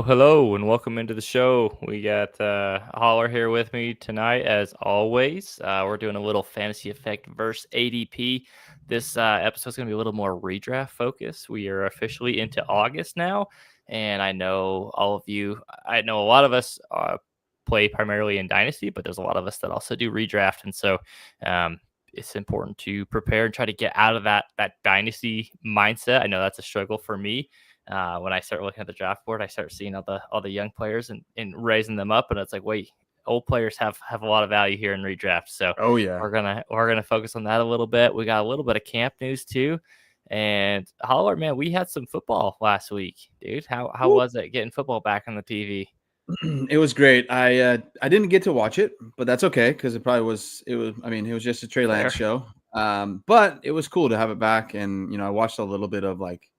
Hello, and welcome into the show. We got Holler here with me tonight, as always. We're doing a little fantasy effect versus ADP. This episode is going to be a little more redraft focused. We are officially into August now, and I know all of you. I know a lot of us play primarily in Dynasty, but there's a lot of us that also do redraft, and so it's important to prepare and try to get out of that Dynasty mindset. I know that's a struggle for me. When I start looking at the draft board, I start seeing all the young players and raising them up, and it's like, wait, old players have a lot of value here in redraft. So Oh yeah. we're gonna focus on that a little bit. We got a little bit of camp news too, and Holler, man, we had some football last week, dude. How was it getting football back on the TV? It was great. I didn't get to watch it, but that's okay because it was it was just a Trey Lance show. But it was cool to have it back, and I watched a little bit of like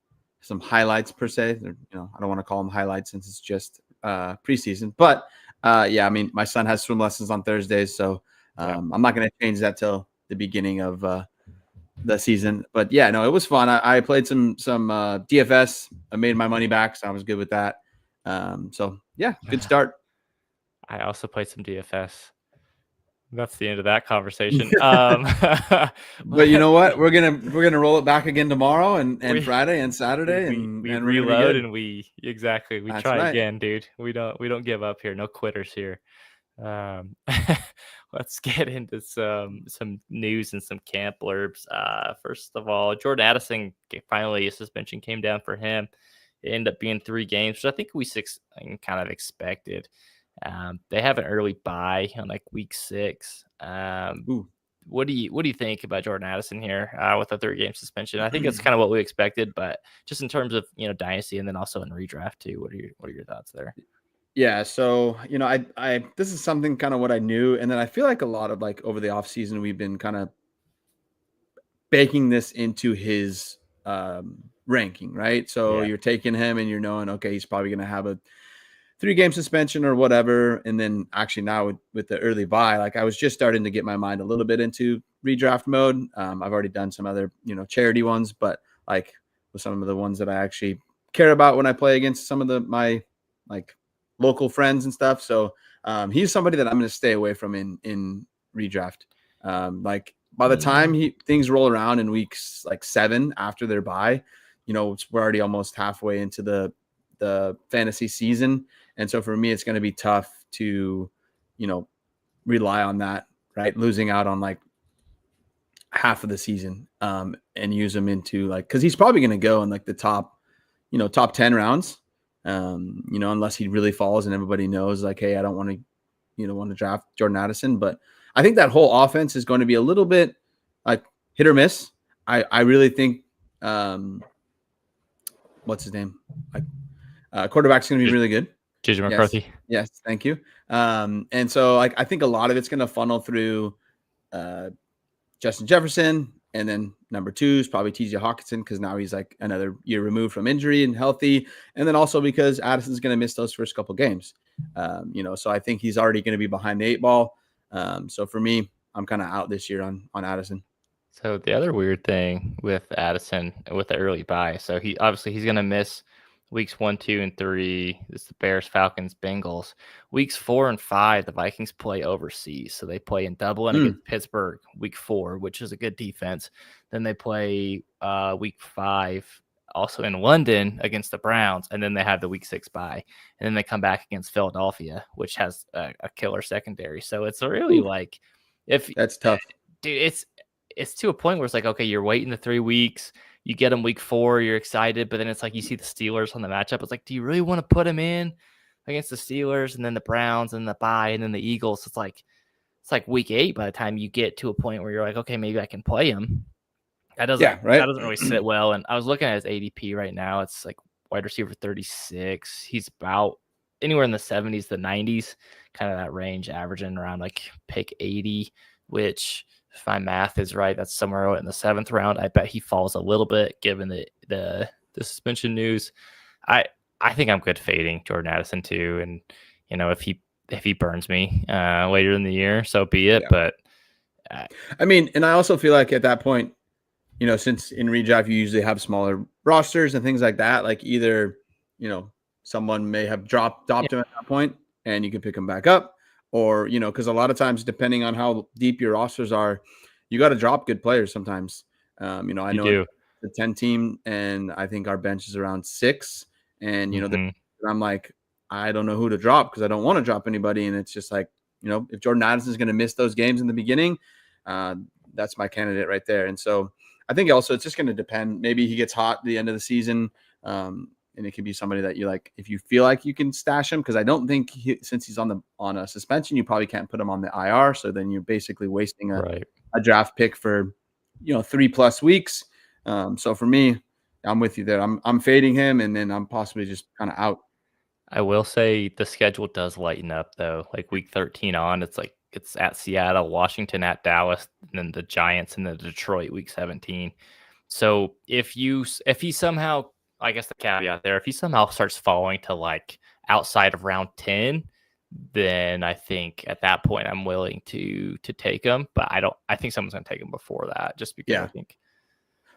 some highlights per se. I don't want to call them highlights since it's just preseason. But yeah, I mean, my son has swim lessons on Thursdays, so I'm not going to change that till the beginning of the season. But yeah, no, it was fun. I played some DFS. I made my money back, so I was good with that. So yeah, good start. I also played some DFS. That's the end of that conversation. But you know what? We're gonna roll it back again tomorrow and Friday and Saturday we and reload and we That's try right. again, dude. We don't give up here. No quitters here. Let's get into some news and some camp blurbs. First of all, Jordan Addison finally a suspension came down for him. It ended up being 3 games, which I think we kind of expected. They have an early bye on like week 6. What do you think about Jordan Addison here with a 3-game suspension? I think it's kind of what we expected, but just in terms of dynasty and then also in redraft too. What are your thoughts there? Yeah, so I this is something kind of what I knew, and then I feel like a lot of like over the off season we've been kind of baking this into his ranking, right? So you're taking him and you're knowing, okay, he's probably going to have a 3-game suspension or whatever. And then actually now with the early bye, like I was just starting to get my mind a little bit into redraft mode. I've already done some other, charity ones, but like with some of the ones that I actually care about when I play against some of my like local friends and stuff. So he's somebody that I'm going to stay away from in redraft. Like by the time things roll around in weeks like 7 after their bye, we're already almost halfway into the fantasy season. And so for me, it's going to be tough to, rely on that, right? Losing out on like half of the season and use him into like, cause he's probably going to go in like the top 10 rounds, unless he really falls and everybody knows like, hey, I don't want to draft Jordan Addison. But I think that whole offense is going to be a little bit like hit or miss. I really think, what's his name? Quarterback's going to be really good. JJ McCarthy. Yes, thank you. And so like I think a lot of it's going to funnel through Justin Jefferson, and then number 2 is probably TJ Hawkinson because now he's like another year removed from injury and healthy, and then also because Addison's going to miss those first couple games. So I think he's already going to be behind the 8 ball. So for me, I'm kind of out this year on Addison. So the other weird thing with Addison with the early bye, so he's going to miss weeks 1, 2, and 3. It's the Bears, Falcons, Bengals. Weeks 4 and 5, the Vikings play overseas, so they play in Dublin against Pittsburgh week 4, which is a good defense. Then they play week 5 also in London against the Browns, and then they have the week 6 bye, and then they come back against Philadelphia, which has a killer secondary. So it's really like if that's tough, dude. It's to a point where it's like, okay, you're waiting the 3 weeks. You get them week 4, you're excited, but then it's like you see the Steelers on the matchup. It's like, do you really want to put him in against the Steelers and then the Browns and the bye and then the Eagles? It's like week 8 by the time you get to a point where you're like, okay, maybe I can play him. That doesn't really sit well. And I was looking at his ADP right now. It's like wide receiver 36. He's about anywhere in the 70s, the 90s, kind of that range, averaging around like pick 80, which if my math is right, that's somewhere in the 7th round. I bet he falls a little bit given the suspension news. I think I'm good fading Jordan Addison too, and if he burns me later in the year, so be it. Yeah. But I mean, and I also feel like at that point, since in redraft you usually have smaller rosters and things like that, like either someone may have dropped him at that point, and you can pick him back up. Or, because a lot of times, depending on how deep your rosters are, you got to drop good players sometimes. I You know it's do. the 10 team, and I think our bench is around 6. And, Mhm. I'm like, I don't know who to drop because I don't want to drop anybody. And it's just like, if Jordan Addison is going to miss those games in the beginning, that's my candidate right there. And so I think also it's just going to depend. Maybe he gets hot at the end of the season. And it could be somebody that you like if you feel like you can stash him, because I don't think since he's on a suspension, you probably can't put him on the IR. So then you're basically wasting Right. a draft pick for 3+ weeks. So for me, I'm with you there. I'm fading him, and then I'm possibly just kind of out. I will say the schedule does lighten up though. Like week 13 on, it's like it's at Seattle, Washington at Dallas, and then the Giants and the Detroit week 17. So if he somehow, I guess the caveat there, if he somehow starts falling to like outside of round 10, then I think at that point I'm willing to take him. But I think someone's gonna take him before that, just because I Yeah. think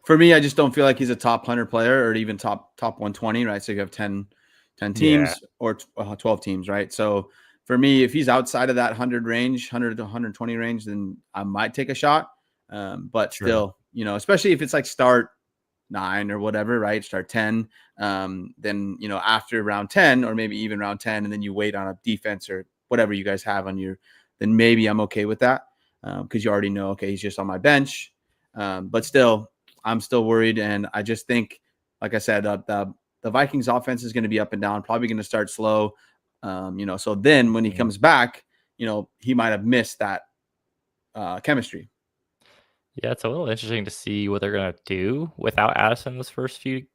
For me, I just don't feel like he's a top 100 player or even top 120, right? So you have 10 yeah, teams or 12 teams, right? So for me, if he's outside of that 100 range, 100 to 120 range, then I might take a shot. But sure. still, especially if it's like start 9 or whatever, right? Start 10. Then, after round 10 or maybe even round 10, and then you wait on a defense or whatever you guys have on then maybe I'm okay with that. Because you already know, okay, he's just on my bench. But still, I'm still worried. And I just think, like I said, the Vikings offense is going to be up and down, probably going to start slow. So then when he Mhm. comes back, he might have missed that chemistry. Yeah, it's a little interesting to see what they're gonna do without Addison this first few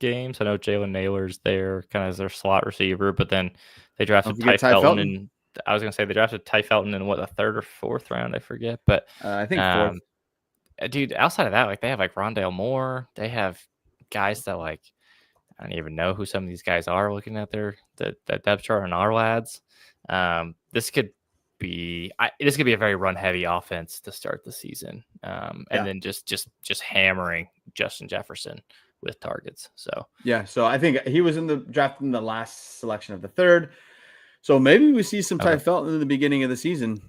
games. I know Jalen Naylor's there kind of as their slot receiver, but then they Don't drafted forget Ty Ty Felton, Felton. and I was gonna say they drafted Ty Felton in what, the third or fourth round, I forget. But I think fourth. um, dude, outside of that, like they have like Rondale Moore, they have guys that like I don't even know who some of these guys are looking at the depth chart on our lads. This could be a very run heavy offense to start the season. And Yeah. then just hammering Justin Jefferson with targets. So Yeah. So I think he was in the draft in the last selection of the third. So maybe we see some Ty okay. Felton in the beginning of the season,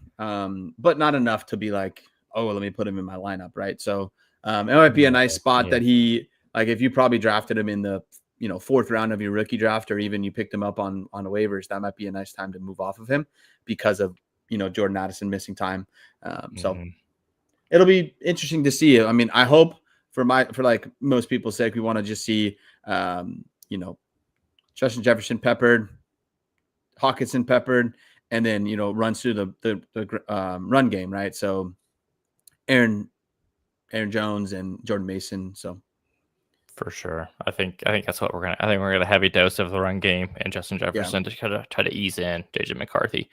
but not enough to be like, oh, let me put him in my lineup, right? So it might be a nice Right. spot Yeah, that like if you probably drafted him in the fourth round of your rookie draft, or even you picked him up on the waivers, that might be a nice time to move off of him because of Jordan Addison missing time. So hmm it'll be interesting to see. I mean, I hope for like most people's sake, we want to just see Justin Jefferson peppered, Hawkinson peppered, and then runs through the run game, right? So Aaron Jones and Jordan Mason. So for sure. I think that's what we're gonna. I think we're gonna heavy dose of the run game and Justin yeah, Jefferson to kind of try to ease in JJ McCarthy.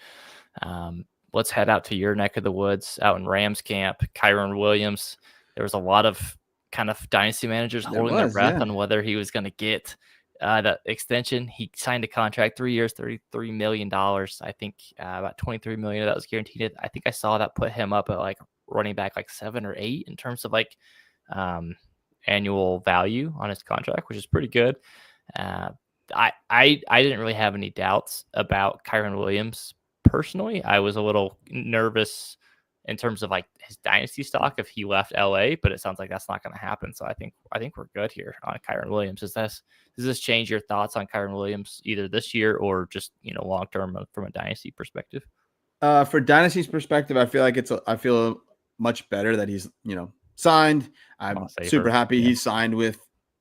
Let's head out to your neck of the woods out in Rams camp. Kyron Williams. There was a lot of kind of dynasty managers there holding their was, breath yeah, on whether he was going to get that extension. He signed a contract, 3 years, $33 million. I think about 23 million of that was guaranteed. I think I saw that put him up at like running back like 7 or 8 in terms of like um, annual value on his contract, which is pretty good. Uh, I didn't really have any doubts about Kyron Williams personally. I was a little nervous in terms of like his dynasty stock if he left LA, but it sounds like that's not going to happen. So I think we're good here on Kyron Williams. Does this change your thoughts on Kyron Williams either this year or just long term from a dynasty perspective? For Dynasty's perspective, I feel like I feel much better that he's signed. A I'm lot super safer. happy Yeah. he's signed with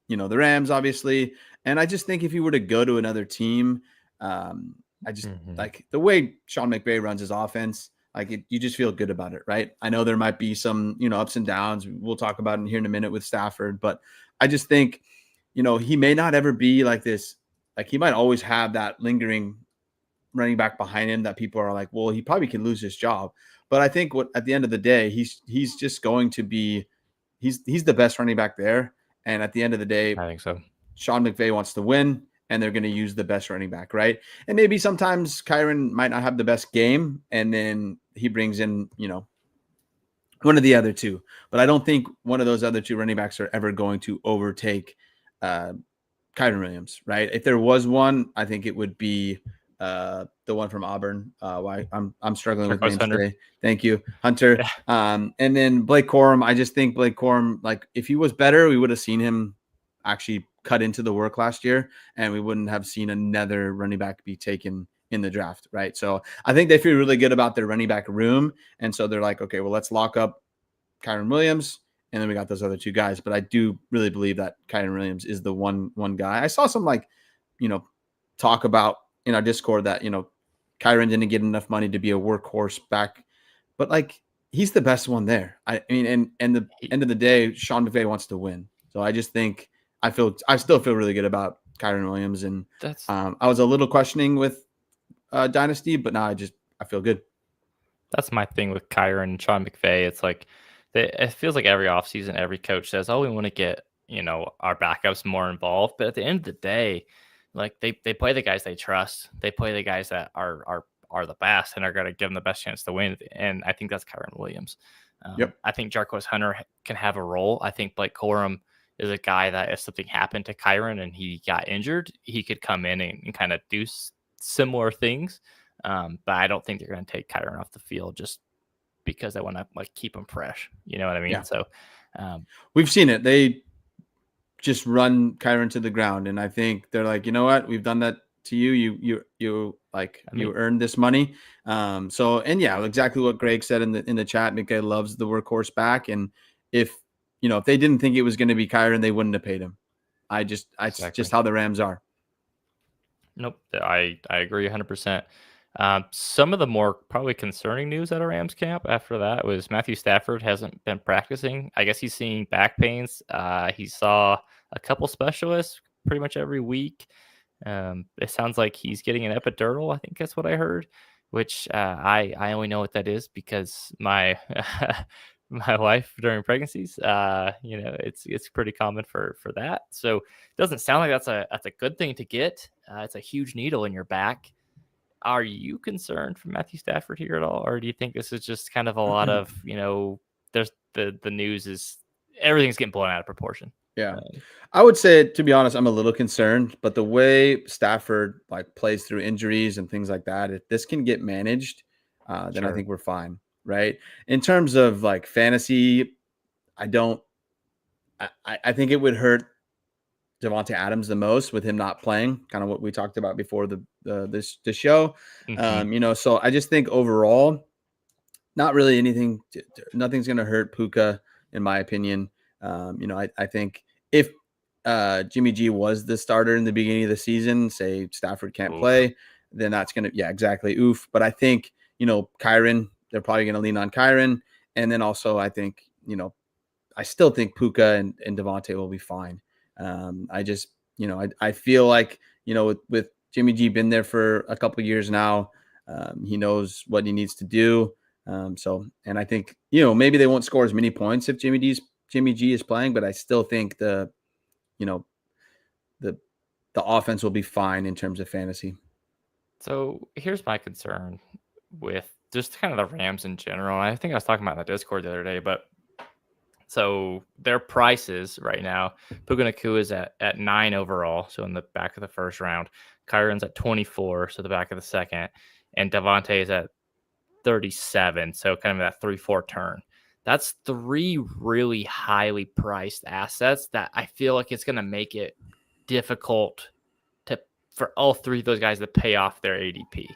the Rams, obviously. And I just think if he were to go to another team, I just hmm like the way Sean McVay runs his offense. Like you just feel good about it, right? I know there might be some ups and downs. We'll talk about it here in a minute with Stafford, but I just think he may not ever be like this. Like he might always have that lingering running back behind him that people are like, well, he probably can lose his job. But I think at the end of the day, he's just going to be he's the best running back there. And at the end of the day, I think so. Sean McVay wants to win, and they're going to use the best running back, right? And maybe sometimes Kyron might not have the best game, and then he brings in one of the other two. But I don't think one of those other two running backs are ever going to overtake Kyren Williams, right? If there was one, I think it would be the one from Auburn. Why I'm struggling with Turquoise names Hunter. today. Thank you, Hunter. Yeah. And then Blake Corum. I just think Blake Corum, like if he was better, we would have seen him actually cut into the work last year, and we wouldn't have seen another running back be taken in the draft, right? So I think they feel really good about their running back room, and so they're like, okay, well, let's lock up Kyren Williams, and then we got those other two guys. But I do really believe that Kyren Williams is the one guy. I saw some talk about in our Discord that Kyren didn't get enough money to be a workhorse back, but like he's the best one there. I mean, and the He, end of the day, Sean McVay wants to win. So I just think I still feel really good about Kyren Williams, and that's I was a little questioning with Dynasty, but now I feel good. That's my thing with Kyron and Sean McVay. It's like it feels like every offseason, every coach says, "Oh, we want to get our backups more involved." But at the end of the day, like they play the guys they trust. They play the guys that are the best and are going to give them the best chance to win. And I think that's Kyron Williams. Yep. I think Jarquez Hunter can have a role. I think Blake Corum is a guy that if something happened to Kyron and he got injured, he could come in and kind of do similar things. But I don't think they're going to take Kyron off the field just because they want to like keep him fresh. You know what I mean? Yeah. So We've seen it. They just run Kyron to the ground, and I think they're like, you know what, we've done that to you. You earned this money. So and yeah, exactly what Greg said in the chat. McKay loves the workhorse back, and if they didn't think it was going to be Kyron, they wouldn't have paid him. It's exactly. just how the Rams are. Nope, I agree 100%. Some of the more probably concerning news at a Rams camp after that was Matthew Stafford hasn't been practicing. I guess he's seeing back pains. He saw a couple specialists pretty much every week. It sounds like he's getting an epidural. I think that's what I heard, which I only know what that is because my my wife during pregnancies, it's pretty common for that. So it doesn't sound like that's a good thing to get. It's a huge needle in your back. Are you concerned for Matthew Stafford here at all, or do you think this is just kind of a lot of there's the news is everything's getting blown out of proportion? Yeah. I would say, to be honest, I'm a little concerned, but the way Stafford like plays through injuries and things like that, if this can get managed, then I Sure. think we're fine. Right. In terms of like fantasy, I don't, I think it would hurt Devontae Adams the most with him not playing, kind of what we talked about before this show. Mm-hmm. So I just think overall, not really anything. Nothing's going to hurt Puka, in my opinion. I think if Jimmy G was the starter in the beginning of the season, say Stafford can't Oof. play, then that's going to, yeah, exactly. Oof. But I think, Kyren, they're probably going to lean on Kyren. And then also, I think, I still think Puka and Devontae will be fine. I just, I feel like, with Jimmy G been there for a couple years now, he knows what he needs to do. And I think, maybe they won't score as many points if Jimmy G is playing, but I still think the offense will be fine in terms of fantasy. So here's my concern with just kind of the Rams in general. I think I was talking about in the Discord the other day, but so their prices right now, Puka Nacua is at 9 overall, so in the back of the first round. Kyron's at 24, so the back of the second, and Devontae is at 37, so kind of that 3-4 turn. That's three really highly priced assets that I feel like it's going to make it difficult for all three of those guys to pay off their ADP.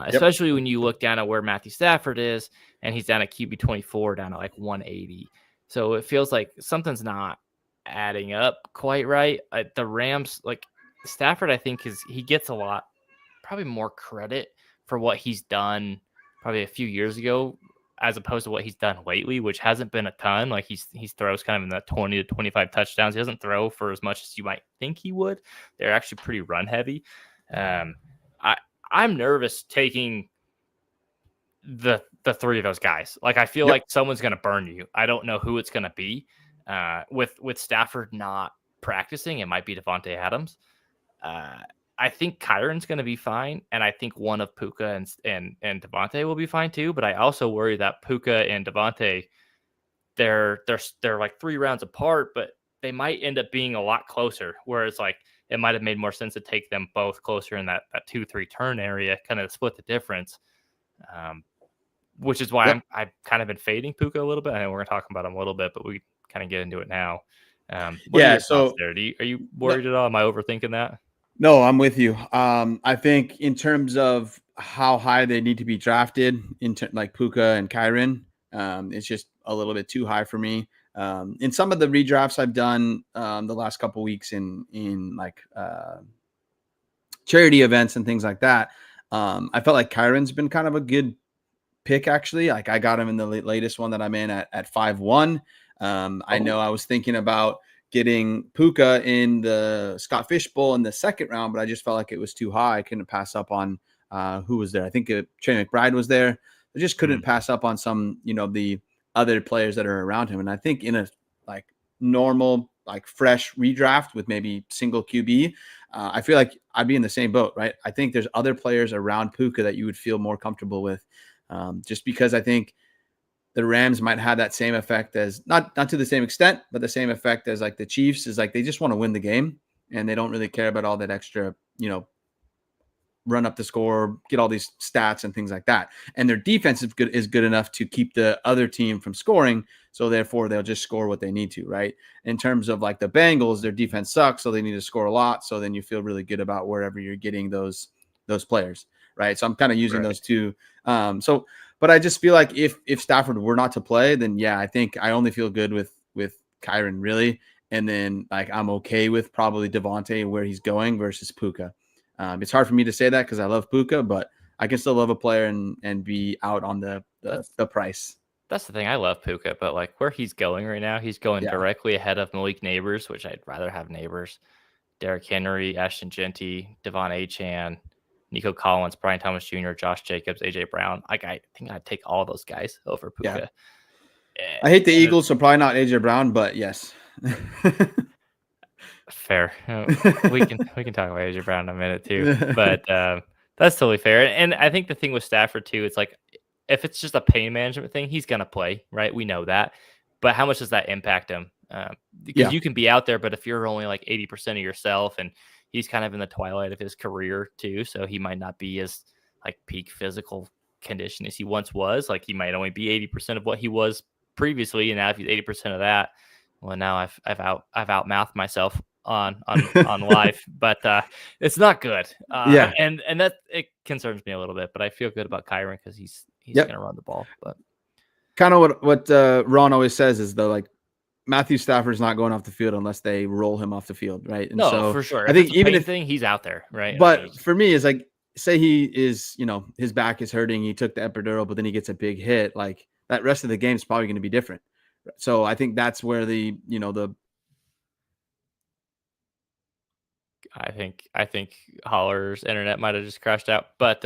Especially when you look down at where Matthew Stafford is, and he's down at QB 24, down at like 180. So it feels like something's not adding up quite right. The Rams, like Stafford, I think he gets a lot, probably more credit for what he's done probably a few years ago, as opposed to what he's done lately, which hasn't been a ton. Like he throws kind of in the 20 to 25 touchdowns. He doesn't throw for as much as you might think he would. They're actually pretty run heavy. I'm nervous taking the three of those guys. Like I feel like someone's going to burn you. I don't know who it's going to be. With Stafford not practicing, it might be Devontae Adams. I think Kyron's going to be fine, and I think one of Puka and Devontae will be fine too. But I also worry that Puka and Devontae, they're like 3 rounds apart, but they might end up being a lot closer. Whereas like it might have made more sense to take them both closer in that 2-3 turn area, kind of split the difference. Which is why I've kind of been fading Puka a little bit. I know we're going to talk about him a little bit, but we kind of get into it now. What are your thoughts there? Are you worried at all? Am I overthinking that? No, I'm with you. I think in terms of how high they need to be drafted, like Puka and Kyron, it's just a little bit too high for me. In some of the redrafts I've done the last couple weeks in like charity events and things like that, I felt like Kyron's been kind of a good pick actually. Like I got him in the latest one that I'm in at 5-1. I know I was thinking about getting Puka in the Scott Fish Bowl in the second round, but I just felt like it was too high. I couldn't pass up on who was there. I think Trey McBride was there. I just couldn't pass up on some, the other players that are around him. And I think in a like normal, like fresh redraft with maybe single QB, I feel like I'd be in the same boat, right? I think there's other players around Puka that you would feel more comfortable with, just because I think the Rams might have that same effect as not to the same extent, but the same effect as like the Chiefs is like they just want to win the game and they don't really care about all that extra, run up the score, get all these stats and things like that. And their defense is good enough to keep the other team from scoring. So therefore they'll just score what they need to, right? In terms of like the Bengals, their defense sucks, so they need to score a lot. So then you feel really good about wherever you're getting those players, right? So I'm kind of using those two. But I just feel like if Stafford were not to play, then yeah, I think I only feel good with Kyron really. And then like I'm okay with probably Devontae where he's going versus Puka. It's hard for me to say that because I love Puka, but I can still love a player and be out on the price. That's the thing. I love Puka, but like where he's going right now, he's going directly ahead of Malik Neighbors, which I'd rather have Neighbors, Derrick Henry, Ashton Genty, Devon Achane, Nico Collins, Brian Thomas Jr., Josh Jacobs, AJ Brown. Like I think I'd take all those guys over Puka. Yeah. I hate the Eagles, so probably not AJ Brown, but yes. Fair. We can talk about AJ Brown in a minute too, but that's totally fair. And I think the thing with Stafford too, it's like if it's just a pain management thing, he's gonna play, right? We know that, but how much does that impact him? Because you can be out there, but if you're only like 80% of yourself, and he's kind of in the twilight of his career too, so he might not be as like peak physical condition as he once was. Like he might only be 80% of what he was previously, and now if he's 80% of that, well, now I've outmouthed myself on live, but it's not good. And that it concerns me a little bit, but I feel good about Kyron because he's gonna run the ball. But kind of what Ron always says is though, like Matthew Stafford's not going off the field unless they roll him off the field, right? And so for sure. I think even if he's out there, right? But for me, is like say he is, his back is hurting, he took the epidural, but then he gets a big hit, like that rest of the game is probably going to be different. So I think that's where I think Holler's internet might have just crashed out, but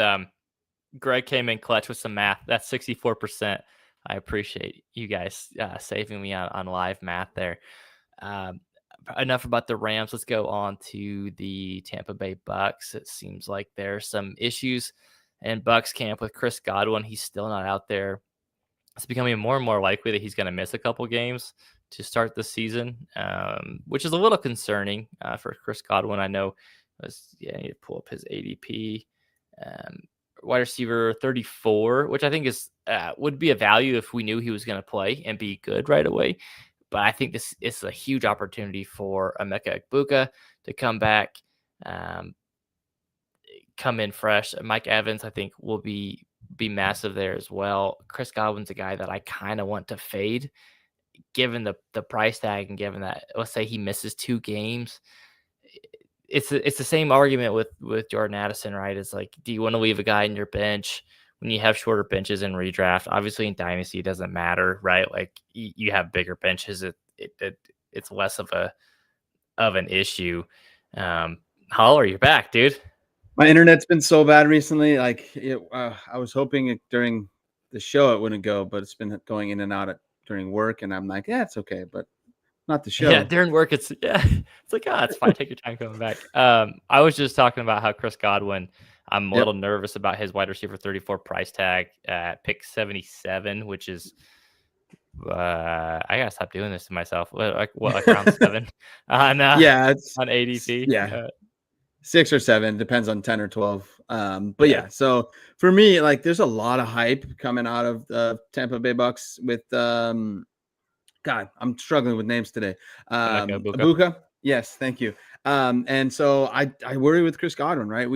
Greg came in clutch with some math. That's 64%. I appreciate you guys saving me on live math there. Enough about the Rams. Let's go on to the Tampa Bay Bucks. It seems like there's some issues in Bucks camp with Chris Godwin. He's still not out there. It's becoming more and more likely that he's going to miss a couple games to start the season, which is a little concerning for Chris Godwin. I know, I need to pull up his ADP. Wide receiver 34, which I think is would be a value if we knew he was going to play and be good right away. But I think this is a huge opportunity for Emeka Egbuka to come back, come in fresh. Mike Evans, I think, will be massive there as well. Chris Godwin's a guy that I kind of want to fade, given the price tag and given that, let's say he misses 2 games. It's the same argument with Jordan Addison, right? It's like, do you want to leave a guy in your bench when you have shorter benches in redraft? Obviously in Dynasty it doesn't matter, right? Like you have bigger benches, it's less of an issue. Holler, you're back, dude. My internet's been so bad recently. Like I was hoping during the show it wouldn't go, but it's been going in and out during work, and I'm like, yeah, it's okay, but not the show. Yeah, during work, it's like, it's fine. Take your time coming back. I was just talking about how Chris Godwin, I'm a little nervous about his wide receiver 34 price tag at pick 77, which is I gotta stop doing this to myself. Like round 7 on, Yeah, it's on ADP? yeah, 6 or 7, depends on 10 or 12. But Yeah, yeah, so for me, like there's a lot of hype coming out of the Tampa Bay Bucks with God, I'm struggling with names today. Emeka Egbuka. Abuka. Yes, thank you. And so I worry with Chris Godwin, right?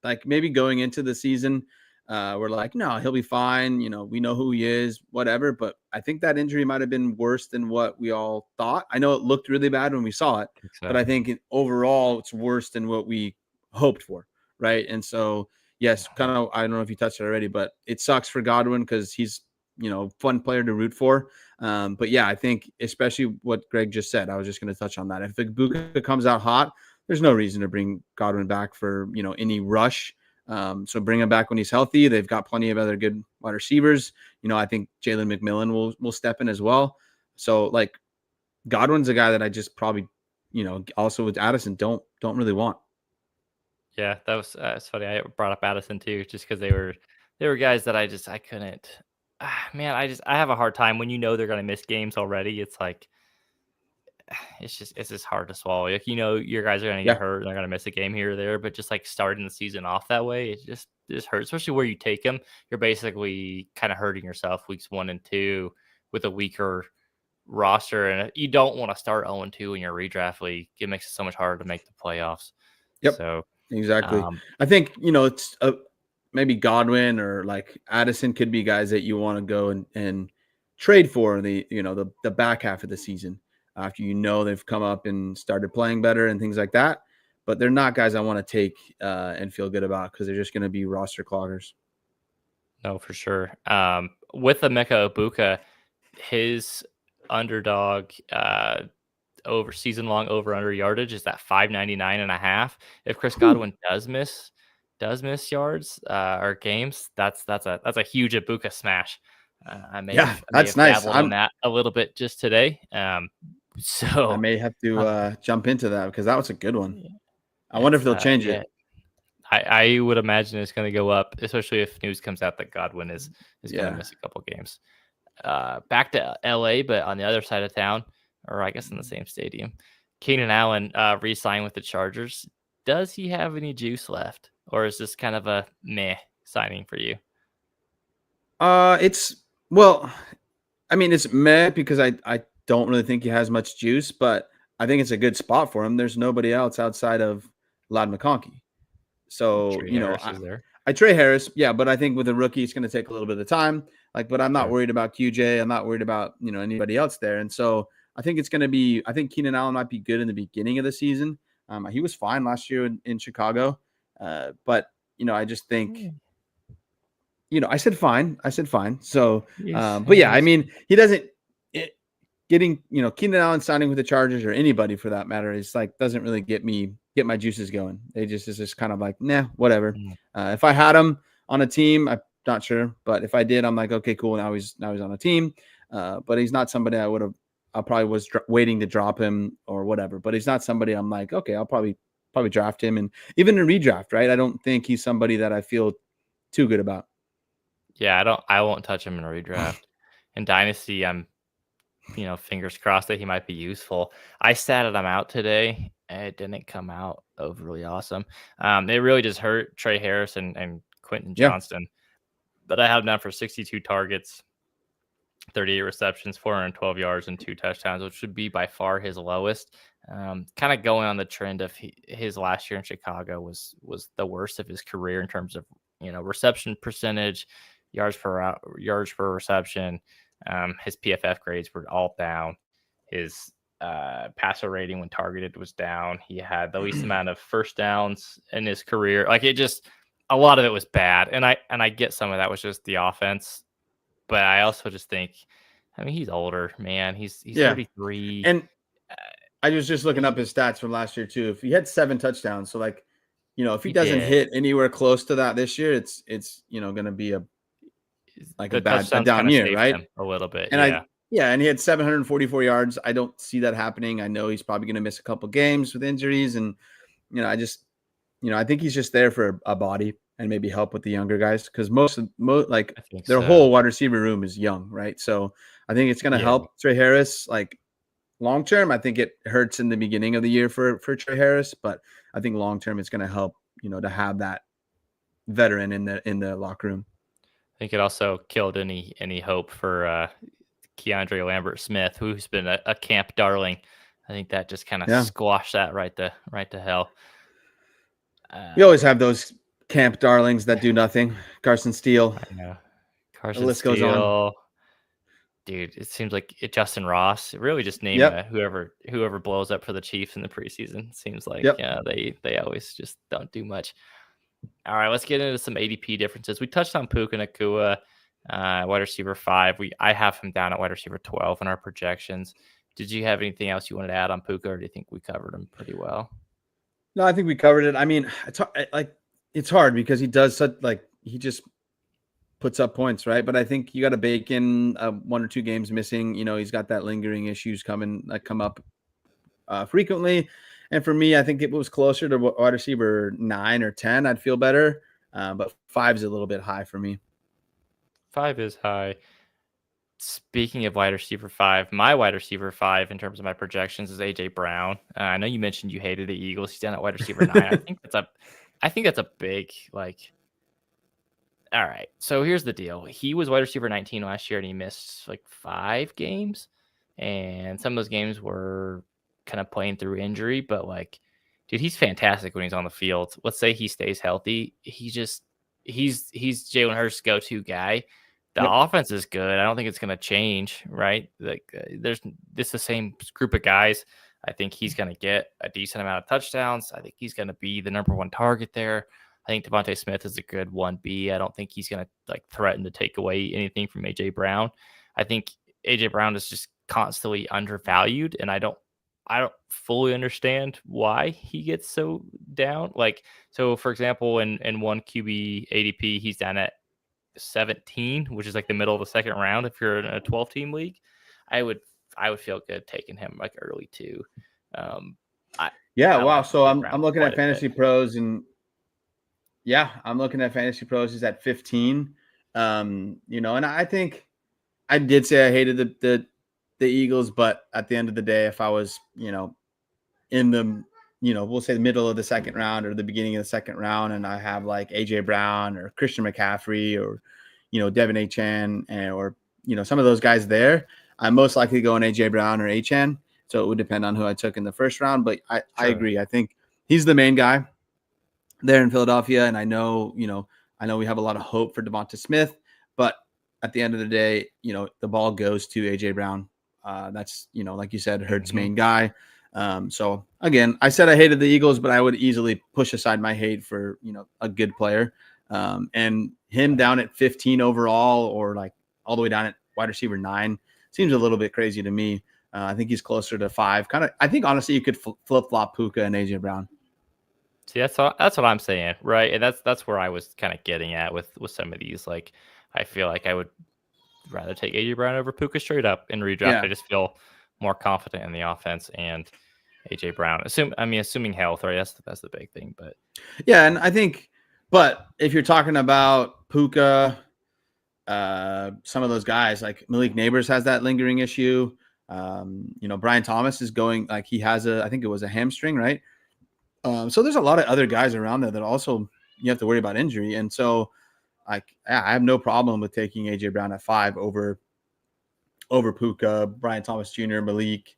Like maybe going into the season, we're like, no, he'll be fine. You know, we know who he is, whatever. But I think that injury might have been worse than what we all thought. I know it looked really bad when we saw it, but So, I think overall it's worse than what we hoped for, right? And so yes, kind of. I don't know if you touched it already, but it sucks for Godwin because he's fun player to root for. But yeah, I think especially what Greg just said, I was just going to touch on that. If Ibuka comes out hot, there's no reason to bring Godwin back for any rush. So bring him back when he's healthy. They've got plenty of other good wide receivers. I think Jalen McMillan will step in as well. So like Godwin's a guy that I just probably also with Addison don't really want. yeah, that was it's funny. I brought up Addison too, just because they were guys that I couldn't. Man, I have a hard time when they're gonna miss games already. It's like it's just hard to swallow. Like your guys are gonna get Yeah. hurt, and they're gonna miss a game here or there, but just like starting the season off that way, it just hurts. Especially where you take them, you're basically kind of hurting yourself weeks 1 and 2 with a weaker roster, and you don't want to start 0-2 in your redraft league. It makes it so much harder to make the playoffs. Yep. So, Exactly. um, I think, it's maybe Godwin or like Addison could be guys that you want to go and trade for the back half of the season after they've come up and started playing better and things like that. But they're not guys I want to take and feel good about because they're just going to be roster cloggers. no, for sure. With the Emeka Egbuka, his underdog over season long over under yardage is that 599.5. If Chris Whew. Godwin does miss yards or games, that's a huge Ibuka smash. I may Yeah, have I may that's have nice. dabbled in that a little bit just today. I So may have to uh, jump into that because that was a good one. yeah, I wonder if it's they'll change yeah. it. I would imagine it's going to go up, especially if news comes out that Godwin is going to Yeah. miss a couple games. Back to LA, but on the other side of town, or I guess in the same stadium. Keenan Allen re-signed with the Chargers. Does he have any juice left, or is this kind of a meh signing for you? It's well, I mean, it's meh because I don't really think he has much juice, but I think it's a good spot for him. There's nobody else outside of Lad McConkey. So, Trey Harris is there. I Trey Harris, yeah, but I think with a rookie, it's going to take a little bit of time. Like, but I'm not Sure. worried about QJ. I'm not worried about, anybody else there. And so I think it's going to be, I think Keenan Allen might be good in the beginning of the season. He was fine last year in Chicago. But, I just think, Mm, I said fine. I said fine. So, He's, but yeah, I he's mean, he doesn't getting, Keenan Allen signing with the Chargers or anybody for that matter is like doesn't really get my juices going. It's just kind of like, nah, whatever. mm, If I had him on a team, I'm not sure, but if I did, I'm like, okay, cool. Now he's on a team. But he's not somebody I probably was waiting to drop him or whatever. But he's not somebody I'm like, okay, I'll probably draft him. And even in redraft, right? I don't think he's somebody that I feel too good about. yeah. I won't touch him in a redraft. In Dynasty, I'm fingers crossed that he might be useful. I statted him out today. It didn't come out overly awesome. It really just hurt Trey Harris and Quentin Yeah. Johnston. But I have him down for 62 targets, 38 receptions, 412 yards, and 2 touchdowns, which would be by far his lowest. Kind of going on the trend of his last year in Chicago was the worst of his career in terms of reception percentage, yards per reception. His PFF grades were all down. His passer rating when targeted was down. He had the least amount of first downs in his career. Like a lot of it was bad, and I get some of that was just the offense, but I also just think, I mean, he's older, man. He's Yeah. 33. And I was just looking up his stats from last year too. If he had 7 touchdowns, so like, if he He doesn't did. hit anywhere close to that this year, it's going to be a The touchdowns down kind of year, saved right? him a little bit. And Yeah. and he had 744 yards. I don't see that happening. I know he's probably going to miss a couple games with injuries, and I just, I think he's just there for a body. and maybe help with the younger guys because like I think their so. whole wide receiver room is young, right? So I think it's going to Yeah, help Trey Harris like long term. I think it hurts in the beginning of the year for Trey Harris, but I think long term it's going to help, to have that veteran in the locker room. I think it also killed any hope for Keandre Lambert Smith, who's been a camp darling. I think that just kind of Yeah. squashed that right to hell. We always have those camp darlings that do nothing. Carson Steele. I know. The Carson list goes on. Steele, dude. It seems like Justin Ross. Really, just name Yep. whoever blows up for the Chiefs in the preseason. Seems like Yep. they always just don't do much. All right, let's get into some ADP differences. We touched on Puka Nacua, wide receiver 5. I have him down at wide receiver 12 in our projections. Did you have anything else you wanted to add on Puka, or do you think we covered him pretty well? No, I think we covered it. I mean, it's hard because he does such like he just puts up points, right? But I think you got to bake in 1 or 2 games missing. He's got that lingering issues that come up frequently. And for me, I think it was closer to wide receiver 9 or 10. I'd feel better, but 5 is a little bit high for me. 5 is high. Speaking of wide receiver 5, my wide receiver 5 in terms of my projections is AJ Brown. I know you mentioned you hated the Eagles. He's down at wide receiver 9. I think that's a big like. All right, so here's the deal. He was wide receiver 19 last year, and he missed like 5 games, and some of those games were kind of playing through injury. But like, dude, he's fantastic when he's on the field. Let's say he stays healthy. He's Jalen Hurst's go-to guy. The Yep. offense is good. I don't think it's going to change, right? Like, there's this the same group of guys. I think he's going to get a decent amount of touchdowns. I think he's going to be the number 1 target there. I think Devontae Smith is a good 1B. I don't think he's going to like threaten to take away anything from AJ Brown. I think AJ Brown is just constantly undervalued, and I don't fully understand why he gets so down. Like, so for example, in 1 QB ADP, he's down at 17, which is like the middle of the second round. If you're in a 12-team league, I would feel good taking him like early too. Yeah. I Wow. like So AJ I'm Brown looking quite at a bit. Fantasy Pros and yeah, I'm looking at Fantasy Pros. He's at 15. And I think I did say I hated the Eagles, but at the end of the day, if I was, in the, we'll say the middle of the second round or the beginning of the second round, and I have like AJ Brown or Christian McCaffrey or, Devin Achan or, some of those guys there, I'm most likely going AJ Brown or Achan. So it would depend on who I took in the first round. But I Sure. agree. I think he's the main guy there in Philadelphia. And I know we have a lot of hope for Devonta Smith, but at the end of the day, the ball goes to AJ Brown. That's, like you said, Hurts' Mm-hmm. main guy. So again, I said I hated the Eagles, but I would easily push aside my hate for, a good player. And him down at 15 overall, or like all the way down at wide receiver 9 seems a little bit crazy to me. I think he's closer to 5. I think honestly, you could flip flop Puka and AJ Brown. See, that's what I'm saying, right? And that's where I was kind of getting at with some of these. Like, I feel like I would rather take AJ Brown over Puka straight up in redraft. Yeah. I just feel more confident in the offense and AJ Brown. Assuming health, right? That's the big thing. But yeah, and I think, but if you're talking about Puka, some of those guys like Malik Neighbors has that lingering issue. Brian Thomas is going like he has I think it was a hamstring, right? So there's a lot of other guys around there that also you have to worry about injury. And so I have no problem with taking AJ Brown at 5 over Puka, Brian Thomas Jr., Malik,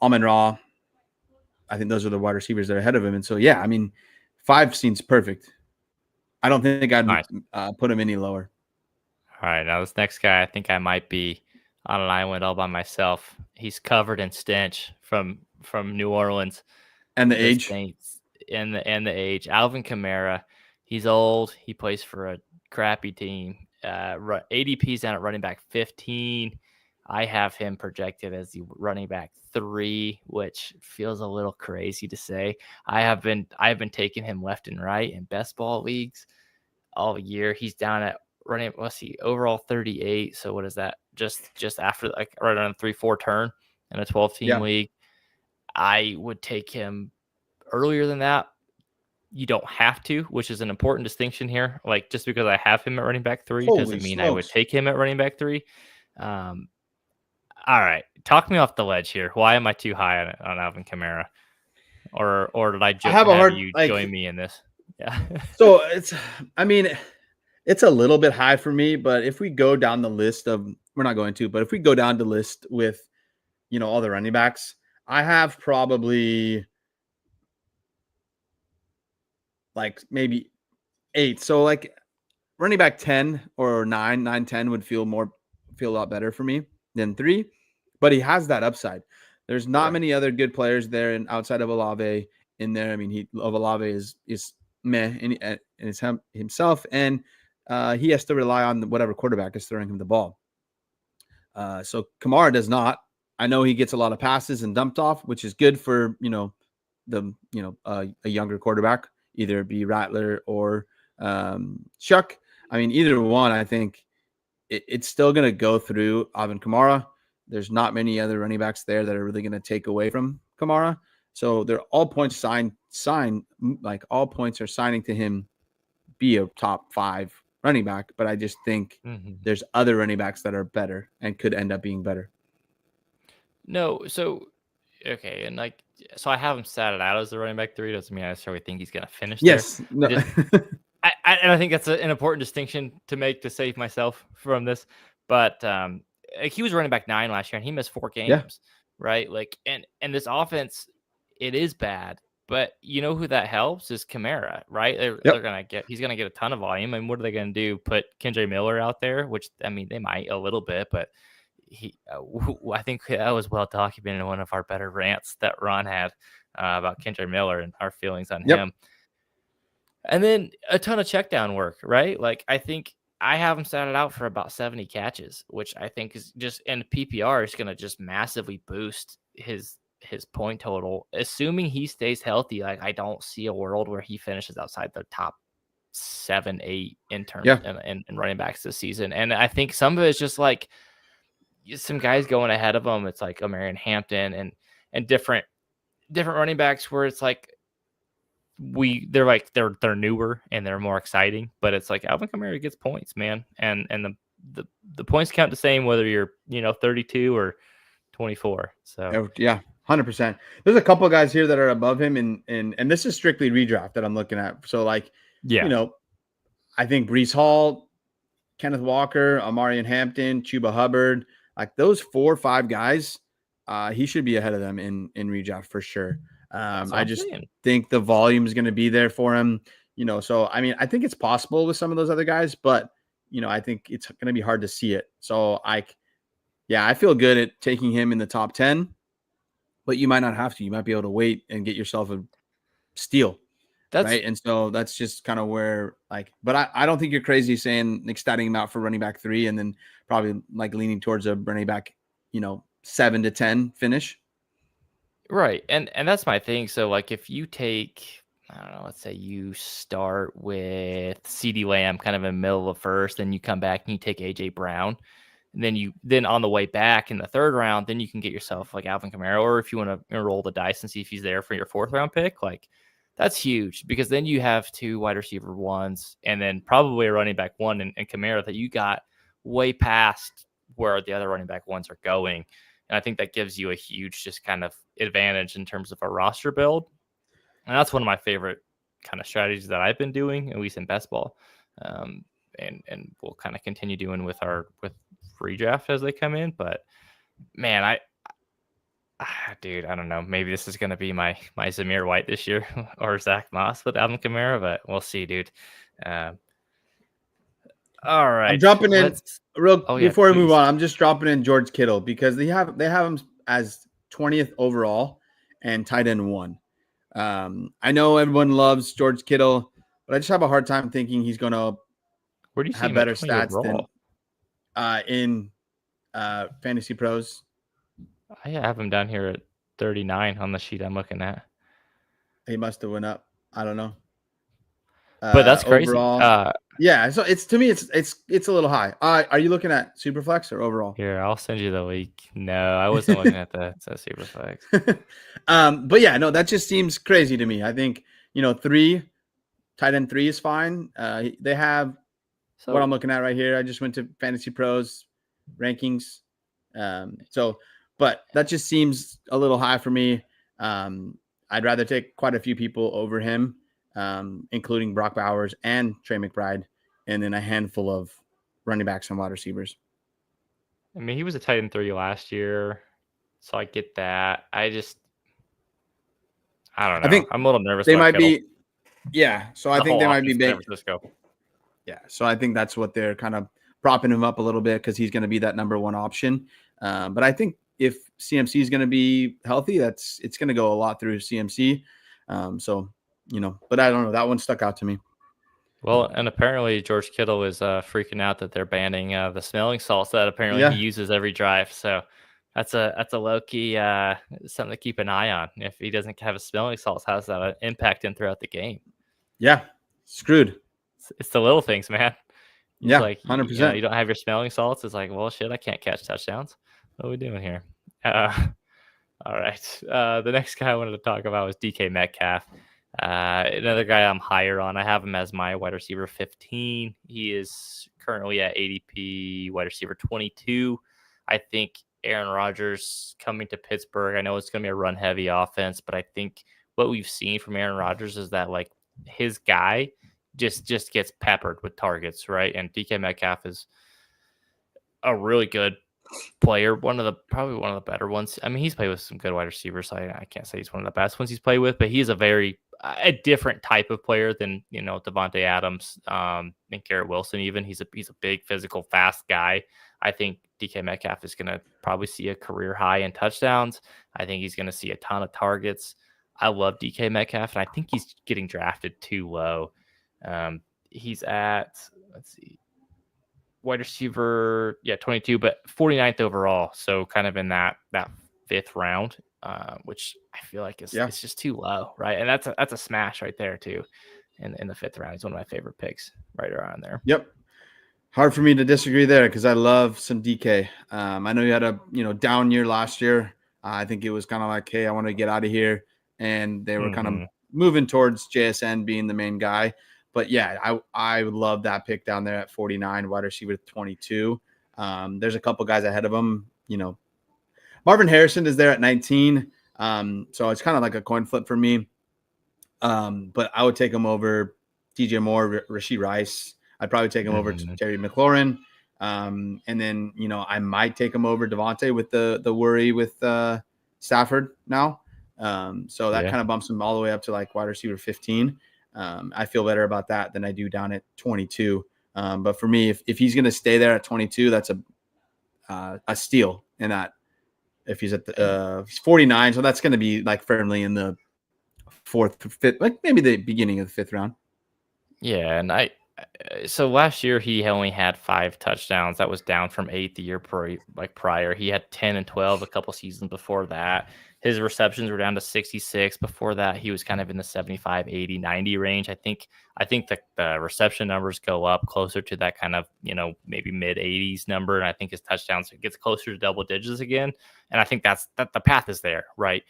Amon Ra. I think those are the wide receivers that are ahead of him. And so, yeah, I mean, 5 seems perfect. I don't think I'd nice. Put him any lower. All right, now this next guy, I think I might be on an island all by myself. He's covered in stench from New Orleans. And the The age. Saints and the age. Alvin Kamara, he's old. He plays for a crappy team. ADP's down at running back 15. I have him projected as the running back 3, which feels a little crazy to say. I have been taking him left and right in best ball leagues all year. He's down at running. Let's see, overall 38. So what is that? Just after like right on a 3-4 turn in a 12-team Yeah. league. I would take him earlier than that. you don't have to, which is an important distinction here. Like, just because I have him at running back 3 Holy doesn't mean I would smokes. take him at running back 3. Um, all right, talk me off the ledge here. Why am I too high on Alvin Kamara? Or did I I have a have hard you join like me in this? Yeah. so it's I mean, it's a little bit high for me, but if we go down the list of we're not going to, but if we go down the list with, all the running backs, I have probably like maybe 8. So like running back 10 or 9, 10 would feel a lot better for me than 3, but he has that upside. There's not Sure. many other good players there and outside of Olave in there. I mean, Olave is meh in his himself, and he has to rely on whatever quarterback is throwing him the ball. So Kamara does not. I know he gets a lot of passes and dumped off, which is good for a younger quarterback, either be Rattler or Chuck. I mean, either one. I think it's still going to go through Alvin Kamara. There's not many other running backs there that are really going to take away from Kamara. So they're all points like all points are signing to him be a top 5 running back. But I just think Mhm. there's other running backs that are better and could end up being better. No, so okay, and like, so I have him statted out as the running back 3. Doesn't mean I necessarily think he's gonna finish there. Yes. I No. just and I think that's an important distinction to make to save myself from this. But like, he was running back 9 last year, and he missed 4 Yeah. games, right? Like, and this offense, it is bad, but you know who that helps is Kamara, right? They're Yep. gonna get he's gonna get a ton of volume, and what are they gonna do? Put Kendra Miller out there, which I mean they might a little bit, but I think that was well documented in one of our better rants that Ron had about Kendra Miller and our feelings on Yep. him. And then a ton of check down work, right? Like, I think I have him started out for about 70 catches, which I think is just, and PPR is going to just massively boost his point total, assuming he stays healthy. Like, I don't see a world where he finishes outside the top 7, 8 in terms Yeah. in running backs this season. And I think some of it is just like some guys going ahead of him. It's like Marion Hampton and different running backs where it's like they're newer and they're more exciting, but it's like Alvin Kamara gets points, man, and the points count the same whether you're 32 or 24. So Yeah. 100%. There's a couple of guys here that are above him, and this is strictly redraft that I'm looking at. So like, yeah, I think Brees Hall, Kenneth Walker, Amarian Hampton, Chuba Hubbard, like those 4 or 5 guys, he should be ahead of them in redraft for sure. that's what I I'm just saying. think the volume is going to be there for him. So I mean, I think it's possible with some of those other guys, but I think it's going to be hard to see it. So I feel good at taking him in the top 10, but you might not have to. You might be able to wait and get yourself a steal. That's Right. And so that's just kind of where but I don't think you're crazy saying starting him out for running back 3 and then probably like leaning towards a running back, 7 to 10 finish. right, and that's my thing. So like, if you take, I don't know, let's say you start with CD Lamb kind of in the middle of the first, then you come back and you take AJ Brown. And then on the way back in the 3rd round, then you can get yourself like Alvin Kamara, or if you want to roll the dice and see if he's there for your 4th round pick, like that's huge, because then you have 2 wide receiver 1s and then probably a running back 1 and Kamara that you got way past where the other running back 1s are going. And I think that gives you a huge just kind of advantage in terms of a roster build. And that's one of my favorite kind of strategies that I've been doing, at least in best ball. And we'll kind of continue doing with redraft as they come in. But man, dude, I don't know. Maybe this is gonna be my Zamir White this year or Zach Moss with Alvin Kamara, but we'll see, dude. Um, all I'm right, dropping in let's. real Oh yeah, before we move please. on. I'm just dropping in George Kittle because they have him as 20th overall and tight end 1. I know everyone loves George Kittle, but I just have a hard time thinking he's going to Where do you see have him at better 20 stats than overall? in Fantasy Pros. I have him down here at 39 on the sheet I'm looking at. He must have went up. I don't know. But that's crazy. Overall, yeah. So it's to me, it's a little high. Are you looking at Superflex or overall? Here, I'll send you the link. No, I wasn't looking at the Superflex. But yeah, no, that just seems crazy to me. I think 3 Tight end 3 is fine. They have what I'm So looking at right here. I just went to Fantasy Pros rankings. But that just seems a little high for me. I'd rather take quite a few people over him, including Brock Bowers and Trey McBride, and then a handful of running backs and wide receivers. I mean, he was a tight end 3 last year, so I get that. I don't I know. think I'm a little nervous they about might Kittle. be, yeah. So I The think whole they might be offense in San big. Francisco. Yeah. So I think that's what they're kind of propping him up a little bit because he's going to be that number one option. But I think if CMC is going to be healthy, it's going to go a lot through CMC. But I don't know. That one stuck out to me. Well, and apparently George Kittle is freaking out that they're banning the smelling salts that apparently he Yeah. uses every drive. So that's a low key something to keep an eye on. If he doesn't have a smelling salts, how's that impact him throughout the game? Yeah. Screwed. It's the little things, man. He's Yeah. like, you 100%. don't have your smelling salts. It's like, well, shit, I can't catch touchdowns. What are we doing here? Uh, all right. The next guy I wanted to talk about was DK Metcalf. Another guy I'm higher on. I have him as my wide receiver 15. He is currently at ADP wide receiver 22. I think Aaron Rodgers coming to Pittsburgh. I know it's going to be a run heavy offense, but I think what we've seen from Aaron Rodgers is that like his guy just gets peppered with targets, right? And DK Metcalf is a really good player, probably one of the better ones. I mean, he's played with some good wide receivers, so I can't say he's one of the best ones he's played with, but he's a different type of player than Devontae Adams, and Garrett Wilson. Even he's a big, physical, fast guy. I think DK Metcalf is going to probably see a career high in touchdowns. I think he's going to see a ton of targets. I love DK Metcalf, and I think he's getting drafted too low. He's at, let's see, wide receiver, 22, but 49th overall. So kind of in that fifth round, which I feel like it's just too low, right? And that's a smash right there too. In the fifth round, he's one of my favorite picks, right around there. Yep. Hard for me to disagree there because I love some DK. I know you had a down year last year. I think it was kind of like, hey, I want to get out of here, and they were kind of moving towards JSN being the main guy. But yeah, I love that pick down there at 49, wide receiver 22. There's a couple guys ahead of him. Marvin Harrison is there at 19. So it's kind of like a coin flip for me. But I would take him over DJ Moore, Rashee Rice. I'd probably take him over to Terry McLaurin. And then, I might take him over Devontae with the worry with Stafford now. So that kind of bumps him all the way up to like wide receiver 15. I feel better about that than I do down at 22. But for me, if he's going to stay there at 22, that's a steal in that. If he's at he's 49, so that's going to be like firmly in the fourth, fifth, like maybe the beginning of the fifth round. Yeah, and so last year he only had 5 touchdowns. That was down from 8 the year prior. He had 10 and 12 a couple seasons before that. His receptions were down to 66. Before that, he was kind of in the 75, 80, 90 range. I think the reception numbers go up closer to that kind of, maybe mid 80s number. And I think his touchdowns gets closer to double digits again. And I think that the path is there, right?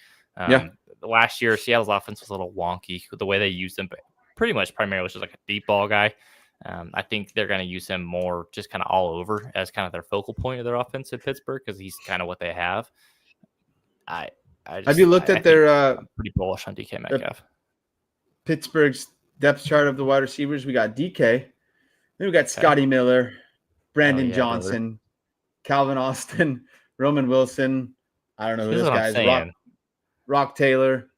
Last year, Seattle's offense was a little wonky the way they used him, but pretty much primarily just like a deep ball guy. I think they're going to use him more just kind of all over as kind of their focal point of their offense in Pittsburgh because he's kind of what they have. Have you looked at their I'm pretty bullish on DK Metcalf? Pittsburgh's depth chart of the wide receivers. We got DK. Then we got Scotty Miller, Brandon Johnson, brother. Calvin Austin, Roman Wilson. I don't know who this guy is. Rock Taylor,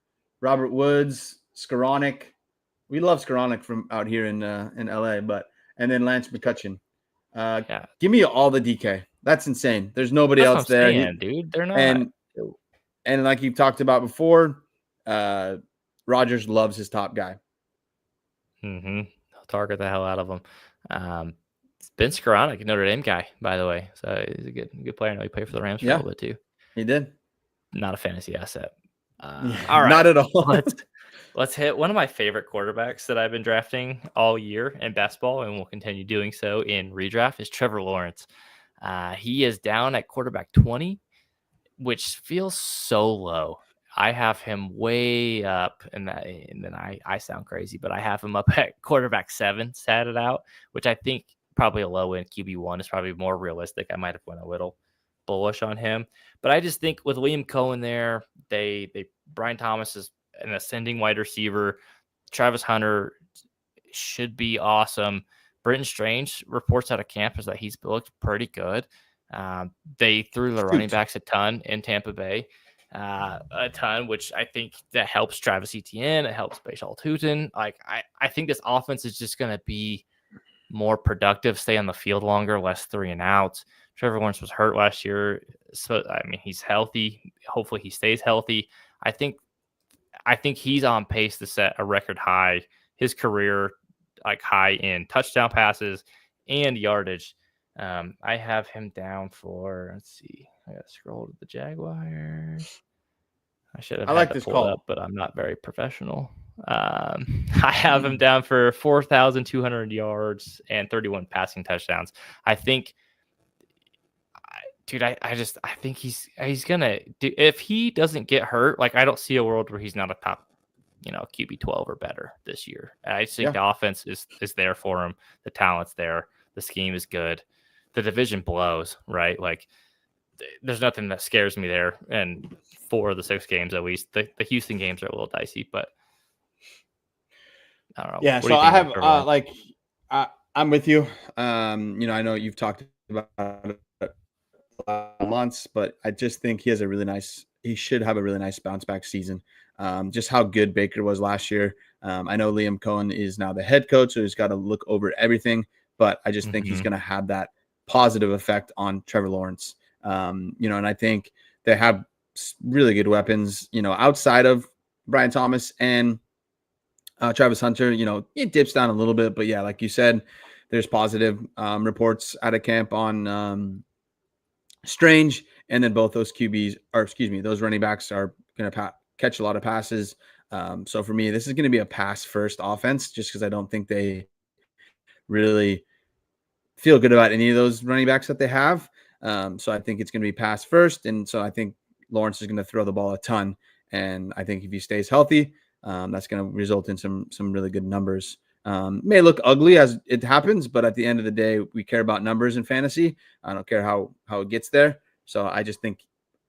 Robert Woods, Skoranek. We love Skoranek from out here in LA, and then Lance McCutcheon. Give me all the DK. That's insane. There's nobody else there, dude. They're not. And like you talked about before, Rodgers loves his top guy. He'll target the hell out of him. It's Ben Skoranek, Notre Dame guy, by the way. So he's a good player. I know he played for the Rams for a little bit too. He did. Not a fantasy asset. All right, not at all. Let's hit one of my favorite quarterbacks that I've been drafting all year in best ball and will continue doing so in redraft is Trevor Lawrence. He is down at quarterback 20, which feels so low. I have him way up in that, and then I sound crazy, but I have him up at quarterback 7, satted out, which I think probably a low end QB1 is probably more realistic. I might have went a little bullish on him, but I just think with Liam Cohen there, they Brian Thomas is an ascending wide receiver. Travis Hunter should be awesome. Britton Strange reports out of camp is that he's looked pretty good. They threw the running backs a ton in Tampa Bay, a ton, which I think that helps Travis Etienne. It helps Bashal Tutin. Like I think this offense is just going to be more productive, stay on the field longer, less 3 and outs. Trevor Lawrence was hurt last year, so I mean he's healthy. Hopefully he stays healthy. I think he's on pace to set a record high, his career like high in touchdown passes and yardage. I have him down for, let's see, I got to scroll to the Jaguars. I should have had to pull it up, but I'm not very professional. I have him down for 4,200 yards and 31 passing touchdowns. I think, dude, I think he's gonna do, if he doesn't get hurt. Like I don't see a world where he's not a top, QB 12 or better this year. I just think the offense is there for him. The talent's there. The scheme is good. The division blows, right? Like there's nothing that scares me there. And 4 of the 6 games, at least, the Houston games are a little dicey, but I don't know. Yeah. So I have I'm with you. I know you've talked about it months, but I just think he should have a really nice bounce back season. Just how good Baker was last year. I know Liam Cohen is now the head coach, so he's got to look over everything, but I just think he's going to have that positive effect on Trevor Lawrence. And I think they have really good weapons, outside of Brian Thomas and Travis Hunter. It dips down a little bit, but yeah, like you said, there's positive reports out of camp on Strange, and then both those those running backs are going to catch a lot of passes. So for me, this is going to be a pass first offense, just because I don't think they really feel good about any of those running backs that they have. So I think it's going to be pass first. And so I think Lawrence is going to throw the ball a ton. And I think if he stays healthy, that's going to result in some really good numbers. May look ugly as it happens, but at the end of the day, we care about numbers in fantasy. I don't care how it gets there. So I just think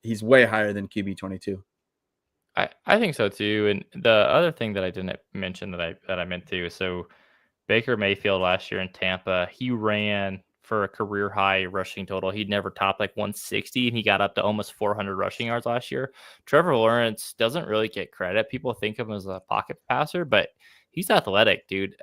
he's way higher than QB 22. I think so too. And the other thing that I didn't mention that I meant to, so Baker Mayfield last year in Tampa, he ran for a career high rushing total. He'd never topped like 160, and he got up to almost 400 rushing yards last year. Trevor Lawrence doesn't really get credit. People think of him as a pocket passer, but he's athletic, dude.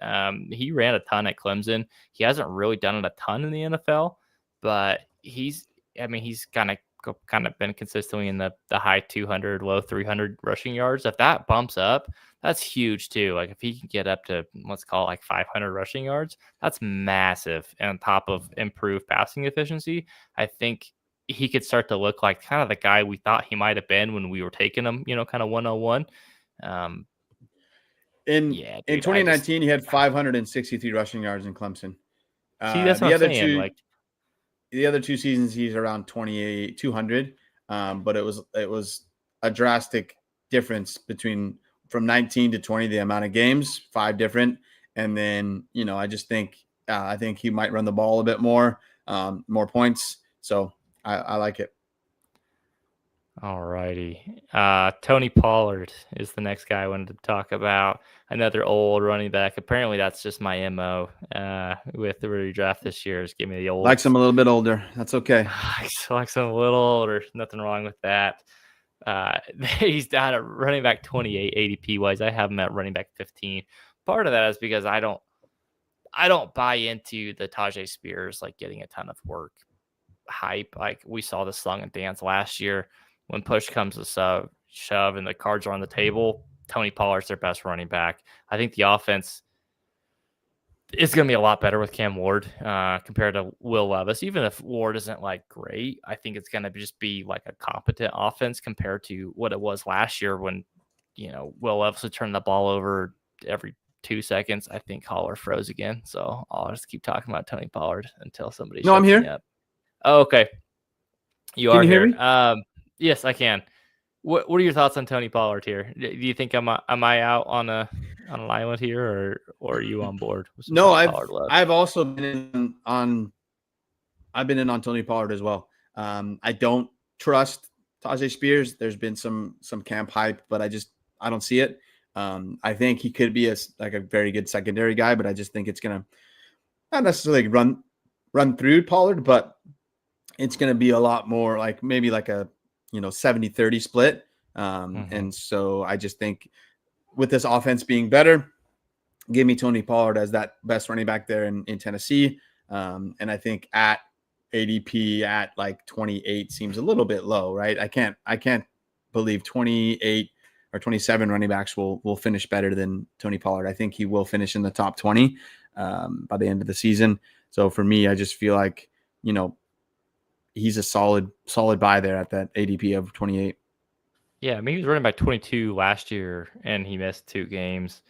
He ran a ton at Clemson. He hasn't really done it a ton in the NFL, but he's kind of been consistently in the high 200, low 300 rushing yards. If that bumps up, that's huge too. Like if he can get up to, let's call it like 500 rushing yards, that's massive. And on top of improved passing efficiency, I think he could start to look like kind of the guy we thought he might have been when we were taking him, kind of 101. In 2019, he had 563 rushing yards in Clemson. See, that's what I'm saying. The other 2 seasons, he's around 200. But it was a drastic difference from 19 to 20, the amount of games, 5 different. And then, I just think, I think he might run the ball a bit more points. So I like it. All righty. Tony Pollard is the next guy I wanted to talk about. Another old running back. Apparently, that's just my MO with the redraft this year. Is give me the old. Likes him a little bit older. That's okay. Likes him a little older. Nothing wrong with that. He's down at running back 28 ADP wise. I have him at running back 15. Part of that is because I don't buy into the Tajay Spears like getting a ton of work hype. Like we saw the song and dance last year. When push comes to shove and the cards are on the table, Tony Pollard's their best running back. I think the offense is going to be a lot better with Cam Ward compared to Will Levis. Even if Ward isn't like great, I think it's going to just be like a competent offense compared to what it was last year when, Will Levis would turn the ball over every 2 seconds. I think Holler froze again. So I'll just keep talking about Tony Pollard until somebody shuts I'm here. me up. Oh, okay. You Can are you here. Hear me? Yes, I can. What are your thoughts on Tony Pollard here? Do you think am I out on an island here, or are you on board with some No, Tony I've Pollard love? I've also been on I've been in on Tony Pollard as well. I don't trust Tajay Spears. There's been some camp hype, but I don't see it. I think he could be like a very good secondary guy, but I just think it's gonna not necessarily run through Pollard, but it's gonna be a lot more like maybe like a 70-30 split. And so I just think with this offense being better, give me Tony Pollard as that best running back there in Tennessee. And I think at ADP at like 28 seems a little bit low, right? I can't believe 28 or 27 running backs will finish better than Tony Pollard. I think he will finish in the top 20 by the end of the season. So for me, I just feel like, he's a solid buy there at that ADP of 28. Yeah, I mean, he was running back 22 last year, and he missed 2 games.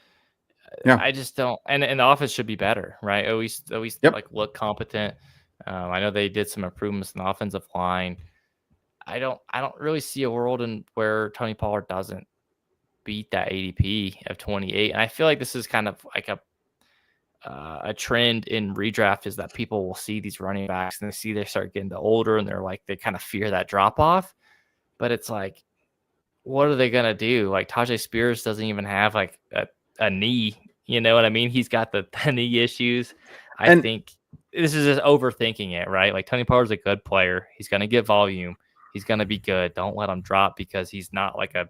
Yeah. I just don't, and the offense should be better, right? Always Yep. like look competent. I know they did some improvements in the offensive line. I don't really see a world in where Tony Pollard doesn't beat that ADP of 28. And I feel like this is kind of like a trend in redraft is that people will see these running backs and they start getting older and they kind of fear that drop off. But it's like, what are they gonna do? Like Tajay Spears doesn't even have like a knee. You know what I mean? He's got the knee issues. I think this is just overthinking it, right? Like Tony Pollard's a good player. He's gonna get volume. He's gonna be good. Don't let him drop because he's not like a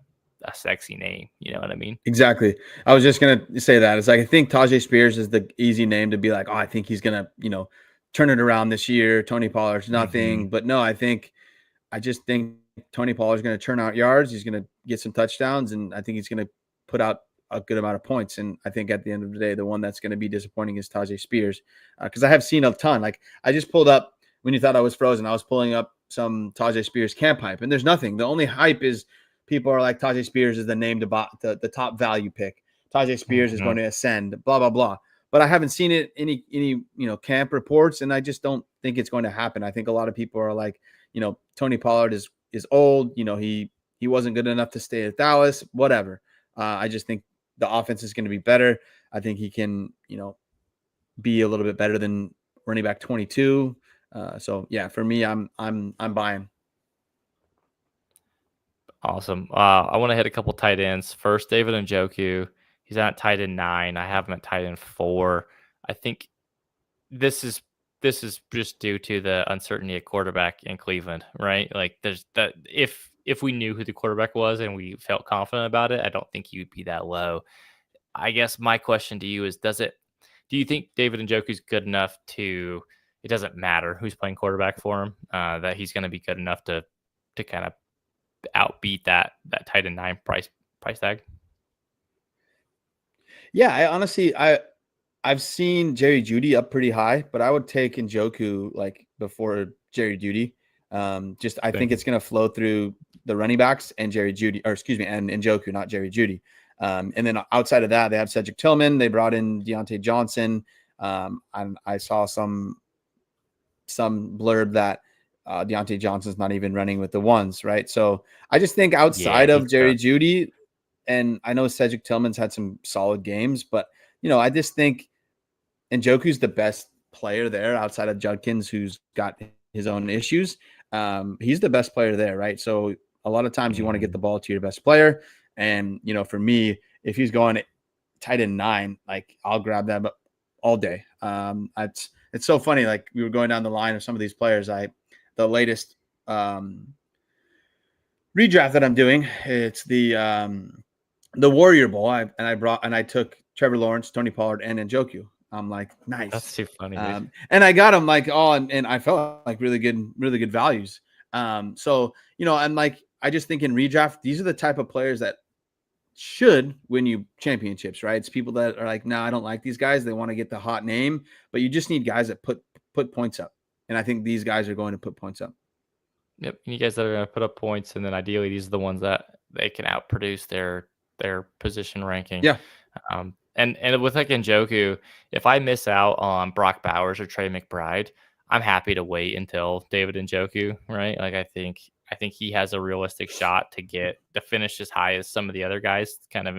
sexy name. You know what I mean? Exactly. I was just gonna say that. It's like I think Tajay Spears is the easy name to be like, oh, I think he's gonna, turn it around this year. Tony Pollard's nothing. But no, I just think Tony Pollard's gonna turn out yards. He's gonna get some touchdowns, and I think he's gonna put out a good amount of points. And I think at the end of the day, the one that's gonna be disappointing is Tajay Spears. Because I have seen a ton. Like I just pulled up when you thought I was frozen, I was pulling up some Tajay Spears camp hype, and there's nothing. The only hype is people are like Tajay Spears is the name to the top value pick. Tajay Spears is going to ascend, blah, blah, blah. But I haven't seen it any camp reports, and I just don't think it's going to happen. I think a lot of people are like, Tony Pollard is old. He wasn't good enough to stay at Dallas, whatever. I just think the offense is going to be better. I think he can, be a little bit better than running back 22. So yeah, for me, I'm buying. Awesome. I want to hit a couple tight ends. First, David Njoku. He's at tight end 9. I have him at tight end 4. I think this is just due to the uncertainty at quarterback in Cleveland, right? Like there's that if we knew who the quarterback was and we felt confident about it, I don't think he would be that low. I guess my question to you is do you think David Njoku's good enough to it doesn't matter who's playing quarterback for him, that he's going to be good enough to kind of outbeat that tight end 9 price tag? Yeah, I honestly I've seen Jerry Jeudy up pretty high, but I would take Njoku like before Jerry Jeudy. I think it's going to flow through the running backs and Jerry Jeudy, or excuse me, and Njoku, not Jerry Jeudy. And then outside of that, they have Cedric Tillman. They brought in Deontay Johnson. And I saw some blurb that Deontay Johnson's not even running with the ones, right? So I just think outside of Jerry Jeudy, and I know Cedric Tillman's had some solid games, but I just think Njoku's the best player there outside of Judkins, who's got his own issues. He's the best player there, right? So a lot of times you want to get the ball to your best player. And, for me, if he's going tight end 9, like I'll grab that all day. It's so funny. Like we were going down the line of some of these players. The latest redraft that I'm doing, it's the Warrior Bowl. I took Trevor Lawrence, Tony Pollard, and Njoku. I'm like, nice. That's too funny. And I got him like, and I felt like really good values. So, I'm like, I just think in redraft, these are the type of players that should win you championships, right? It's people that are like, no, I don't like these guys. They want to get the hot name, but you just need guys that put points up. And I think these guys are going to put points up. Yep. You guys that are going to put up points. And then ideally these are the ones that they can outproduce their position ranking. Yeah. And with like Njoku, if I miss out on Brock Bowers or Trey McBride, I'm happy to wait until David Njoku, right? Like I think I think he has a realistic shot to finish as high as some of the other guys, kind of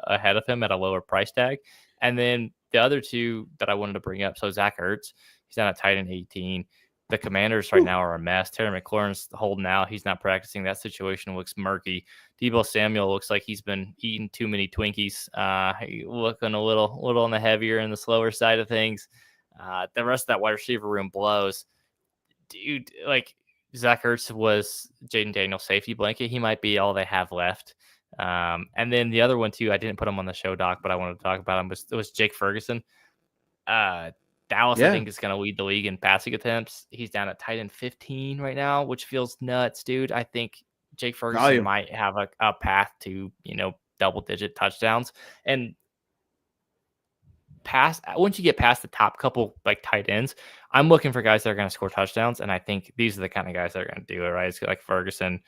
ahead of him at a lower price tag. And then the other two that I wanted to bring up, so Zach Ertz, he's on a tight end 18. The Commanders right now are a mess. Terry McLaurin's holding out. He's not practicing. That situation looks murky. Debo Samuel looks like he's been eating too many Twinkies, looking a little on the heavier and the slower side of things. The rest of that wide receiver room blows. Dude, like Zach Ertz was Jaden Daniels' safety blanket. He might be all they have left. And then the other one too, I didn't put him on the show doc, but I wanted to talk about him, was Jake Ferguson. Dallas, I Yeah. think, is going to lead the league in passing attempts. He's down at tight end 15 right now, which feels nuts, dude. I think Jake Ferguson Value. might have a path to, double-digit touchdowns. And once you get past the top couple like tight ends, I'm looking for guys that are going to score touchdowns, and I think these are the kind of guys that are going to do it, right? It's like Ferguson,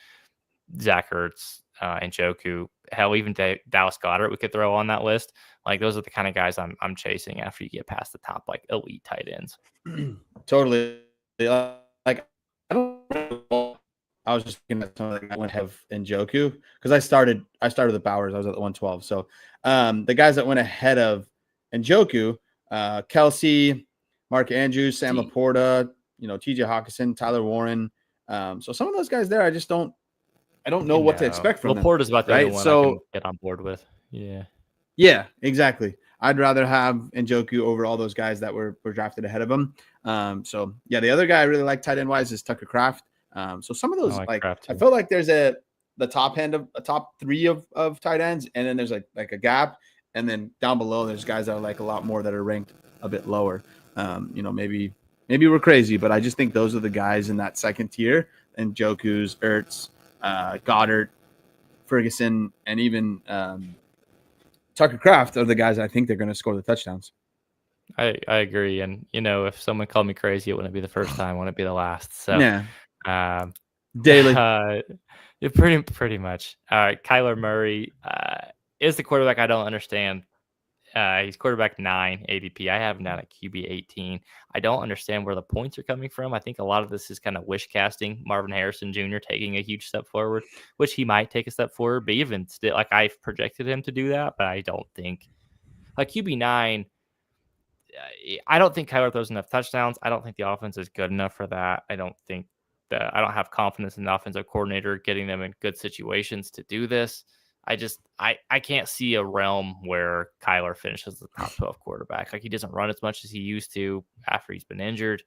Zach Ertz, and Joku. Hell, even Dallas Goedert we could throw on that list. Like those are the kind of guys I'm chasing after you get past the top like elite tight ends. Totally. Like I don't know. I was just looking at some of the guys went have in Joku because I started the Bowers. I was at the 112. So the guys that went ahead of Njoku, Kelsey, Mark Andrews, Sam Laporta, TJ Hawkinson, Tyler Warren. So some of those guys there, I don't know what to expect from them. Laporta's about the right? only one So, I can get on board with. Yeah. Yeah, exactly. I'd rather have Njoku over all those guys that were drafted ahead of him. So yeah, the other guy I really like tight end wise is Tucker Kraft. So some of those I feel like there's the top end of a top 3 of tight ends, and then there's like a gap, and then down below there's guys that are like a lot more that are ranked a bit lower. Maybe we're crazy, but I just think those are the guys in that second tier. And Njoku's, Ertz, Goddard, Ferguson, and even Tucker Kraft are the guys I think they're going to score the touchdowns. I agree. And, if someone called me crazy, it wouldn't be the first time, it wouldn't be the last. So, yeah. Daily. Pretty much. All right. Kyler Murray is the quarterback I don't understand. He's quarterback 9 ADP. I have him down at QB 18. I don't understand where the points are coming from. I think a lot of this is kind of wish casting. Marvin Harrison Jr. taking a huge step forward, which he might take a step forward, but even still, like I've projected him to do that, but I don't think like QB 9. I don't think Kyler throws enough touchdowns. I don't think the offense is good enough for that. I don't have confidence in the offensive coordinator getting them in good situations to do this. I can't see a realm where Kyler finishes the top 12 quarterback. Like he doesn't run as much as he used to after he's been injured.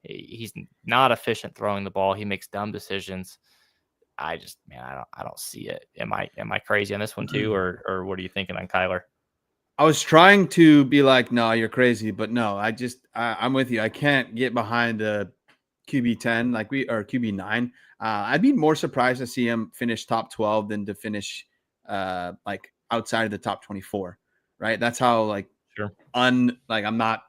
He's not efficient throwing the ball. He makes dumb decisions. I don't see it. Am I crazy on this one too, or what are you thinking on Kyler? I was trying to be like, no, you're crazy, but no, I'm with you. I can't get behind the QB 10 or QB 9. I'd be more surprised to see him finish top 12 than to finish like outside of the top 24. Right? That's how sure. I'm not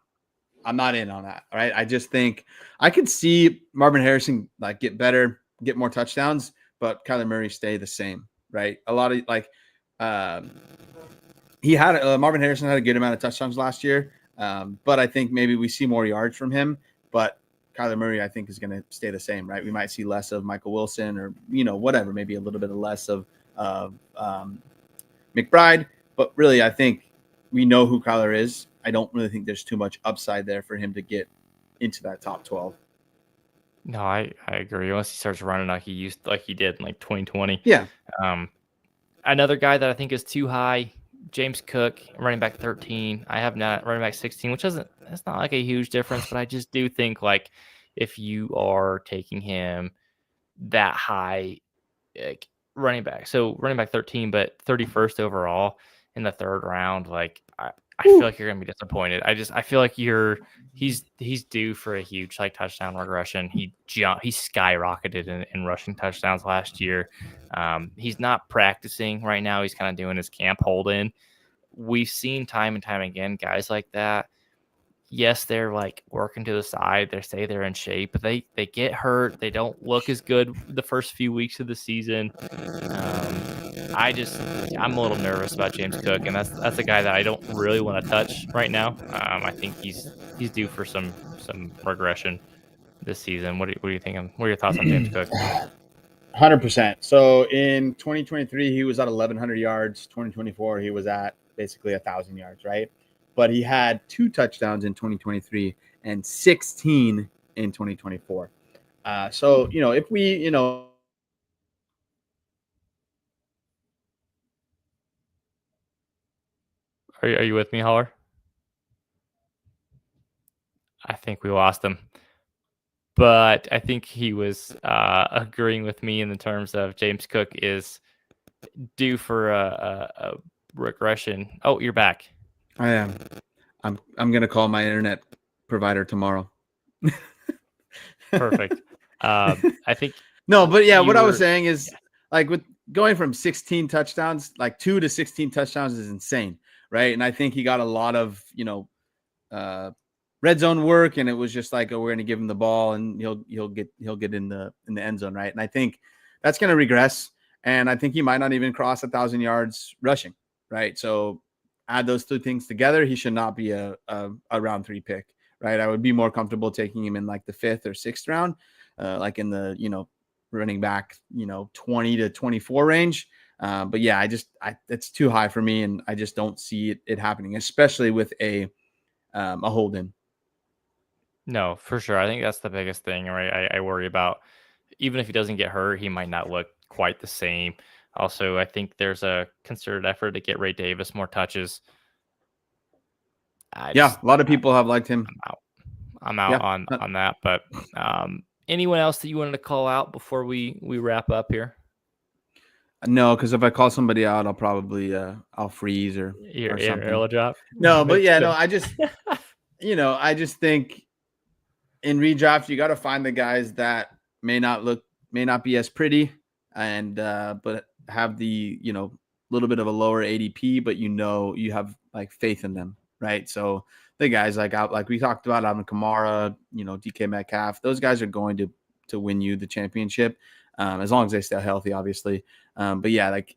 in on that. Right? I just think I could see Marvin Harrison get better, get more touchdowns, but Kyler Murray stay the same. Right? A lot of he had Marvin Harrison had a good amount of touchdowns last year, but I think maybe we see more yards from him. But Kyler Murray, I think, is going to stay the same, right? We might see less of Michael Wilson or whatever, maybe a little bit of less of McBride. But really, I think we know who Kyler is. I don't really think there's too much upside there for him to get into that top 12. No, I agree. Once he starts running like he did in 2020. Yeah. Another guy that I think is too high. James Cook, running back 13. I have not running back 16, which that's not like a huge difference, but I just do think if you are taking him that high, running back 13, but 31st overall in the 3rd round, I feel like you're gonna be disappointed. I feel like he's due for a huge touchdown regression. He skyrocketed in rushing touchdowns last year. He's not practicing right now. He's kind of doing his camp hold in. We've seen time and time again guys like that. Yes, they're working to the side. They say they're in shape, but they get hurt. They don't look as good the first few weeks of the season. I'm a little nervous about James Cook, and that's a guy that I don't really want to touch right now. I think he's due for some regression this season. What are you thinking? What are your thoughts on James Cook? 100%. So in 2023, he was at 1,100 yards. 2024, he was at basically 1,000 yards, right? But he had 2 touchdowns in 2023 and 16 in 2024. So, if we, Are you with me, Holler? I think we lost him. But I think he was agreeing with me in the terms of James Cook is due for a regression. Oh, you're back. I am. I'm gonna call my internet provider tomorrow. Perfect. I think No, but yeah, you what I was were. saying is like with going from 16 touchdowns, like 2 to 16 touchdowns is insane, right? And I think he got a lot of uh, red zone work, and it was just like, oh, we're going to give him the ball, and he'll get in the end zone, right? And I think that's going to regress, and I think he might not even cross 1,000 yards rushing, right? So add those 2 things together, he should not be a round 3 pick, right? I would be more comfortable taking him in like the 5th or 6th round, like in the running back 20 to 24 range. But yeah, it's too high for me, and I just don't see it happening, especially with a hold in. No, for sure. I think that's the biggest thing, right? I worry about even if he doesn't get hurt, he might not look quite the same. Also, I think there's a concerted effort to get Ray Davis more touches. I Yeah, just a lot of people have liked him. I'm out. I'm out Yeah. on that. But anyone else that you wanted to call out before we wrap up here? No, because if I call somebody out, I'll probably I'll freeze or Your something. arrow drop. No, but Makes yeah, no, sense. I just think in redraft you got to find the guys that may not be as pretty and but have the little bit of a lower ADP, but you have like faith in them, right? So the guys like we talked about, Alvin Kamara, DK Metcalf, those guys are going to win you the championship, as long as they stay healthy, obviously. But yeah, like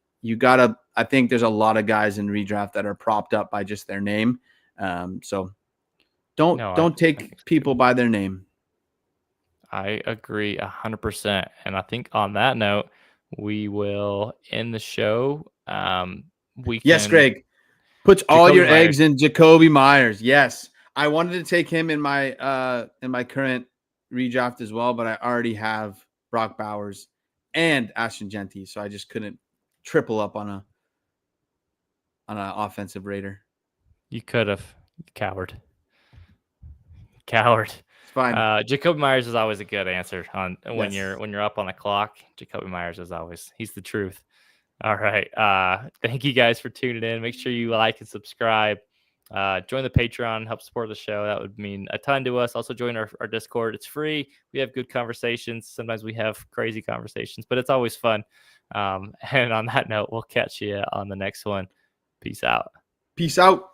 I think there's a lot of guys in redraft that are propped up by just their name. So No, don't I take think so too. people by their name. I agree 100%. And I think on that note, we will end the show. We Yes, can Greg. Put all Jacoby your Myers. eggs in Jacoby Myers. Yes. I wanted to take him in my current redraft as well, but I already have Brock Bowers and Ashton Genty, so I just couldn't triple up on an offensive raider. You could have, coward. Coward. It's fine. Jacoby Myers is always a good answer on Yes. when you're up on the clock. Jacoby Myers is always he's the truth. All right. Thank you guys for tuning in. Make sure you like and subscribe. Join the Patreon, help support the show. That would mean a ton to us. Also join our Discord. It's free. We have good conversations. Sometimes we have crazy conversations, but it's always fun. And on that note, we'll catch you on the next one. Peace out. Peace out.